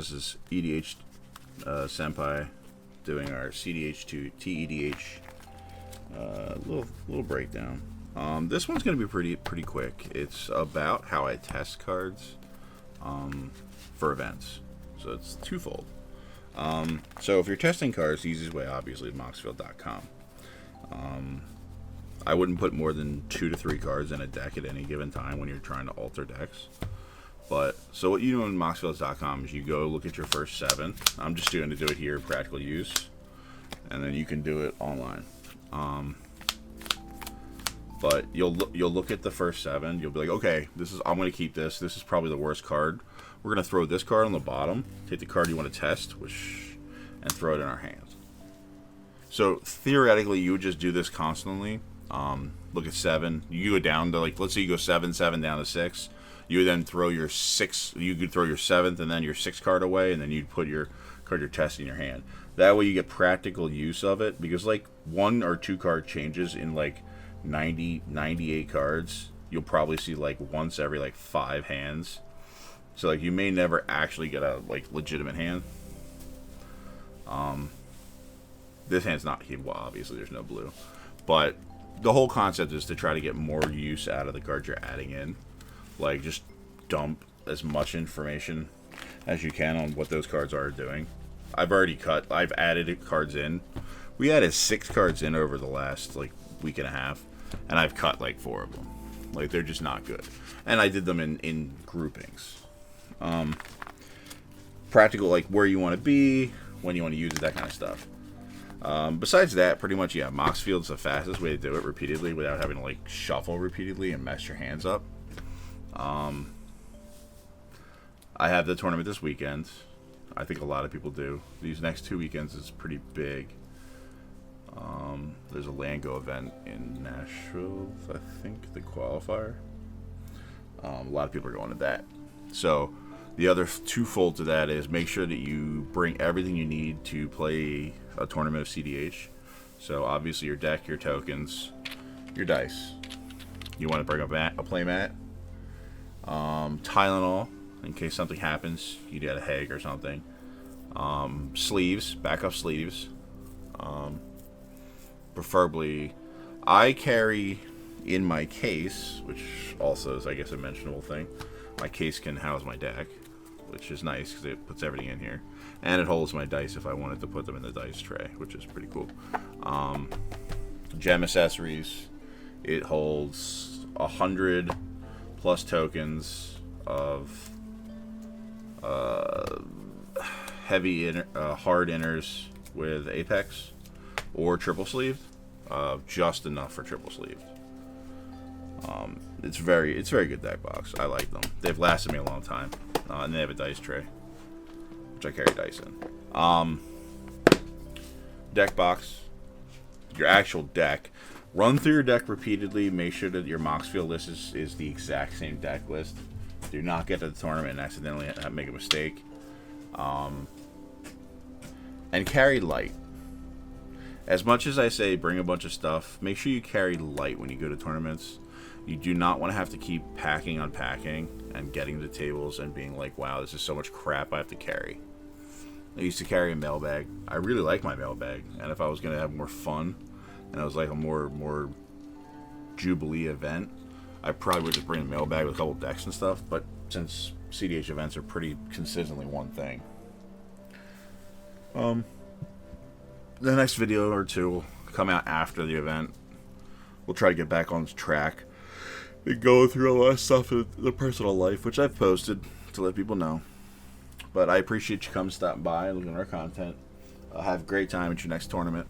This is EDH Senpai doing our cEDH to tEDH little breakdown. This one's going to be pretty quick. It's about how I test cards for events. So it's twofold. So if you're testing cards, the easiest way obviously is moxfield.com. I wouldn't put more than 2 to 3 cards in a deck at any given time when you're trying to alter decks. But so what you do on moxfields.com is you go look at your first 7. I'm just going to do it here, practical use, and then you can do it online. But you'll look at the first 7. You'll be like, okay, I'm going to keep this. This is probably the worst card. We're going to throw this card on the bottom. Take the card you want to test, and throw it in our hands. So theoretically, you would just do this constantly. Look at 7. You go down to, like, let's say you go 7 down to 6. You would then throw your 6. You could throw your 7th and then your 6th card away, and then you'd put your card you're testing in your hand. That way you get practical use of it, because like 1 or 2 card changes in like 98 cards, you'll probably see like once every like 5 hands. So like you may never actually get a like legitimate hand. This hand's not hidden. Well, obviously there's no blue, but the whole concept is to try to get more use out of the cards you're adding in. Like, just dump as much information as you can on what those cards are doing. I've added cards in. We added 6 cards in over the last like week and a half, and I've cut like 4 of them. Like, they're just not good. And I did them in groupings. Practical, like where you want to be, when you want to use it, that kind of stuff. Besides that, pretty much, yeah, Moxfield's the fastest way to do it repeatedly without having to like shuffle repeatedly and mess your hands up. I have the tournament this weekend. I think a lot of people do. These next 2 weekends is pretty big. There's a Lango event in Nashville, I think, the qualifier. A lot of people are going to that. So the other twofold to that is make sure that you bring everything you need to play a tournament of cEDH. So obviously your deck, your tokens, your dice. You want to bring a play mat, Tylenol in case something happens, you get a Hague or something. Sleeves, backup sleeves. Preferably, I carry in my case, which also is, I guess, a mentionable thing. My case can house my deck, which is nice because it puts everything in here, and it holds my dice if I wanted to put them in the dice tray, which is pretty cool. Gem accessories. It holds 100 plus tokens of heavy hard inners with Apex or triple sleeved, just enough for triple sleeved. It's very good deck box. I like them. They've lasted me a long time, and they have a dice tray, which I carry dice in. Deck box, your actual deck. Run through your deck repeatedly. Make sure that your Moxfield list is the exact same deck list. Do not get to the tournament and accidentally make a mistake. And carry light. As much as I say bring a bunch of stuff, make sure you carry light when you go to tournaments. You do not want to have to keep packing, unpacking, and getting to tables and being like, wow, this is so much crap I have to carry. I used to carry a mailbag. I really like my mailbag, and if I was going to have more fun, and it was like a more Jubilee event, I probably would just bring a mailbag with a couple decks and stuff, but since cEDH events are pretty consistently one thing. The next video or 2 will come out after the event. We'll try to get back on track and go through a lot of stuff in the personal life, which I've posted to let people know. But I appreciate you coming stopping by and looking at our content. Have a great time at your next tournament.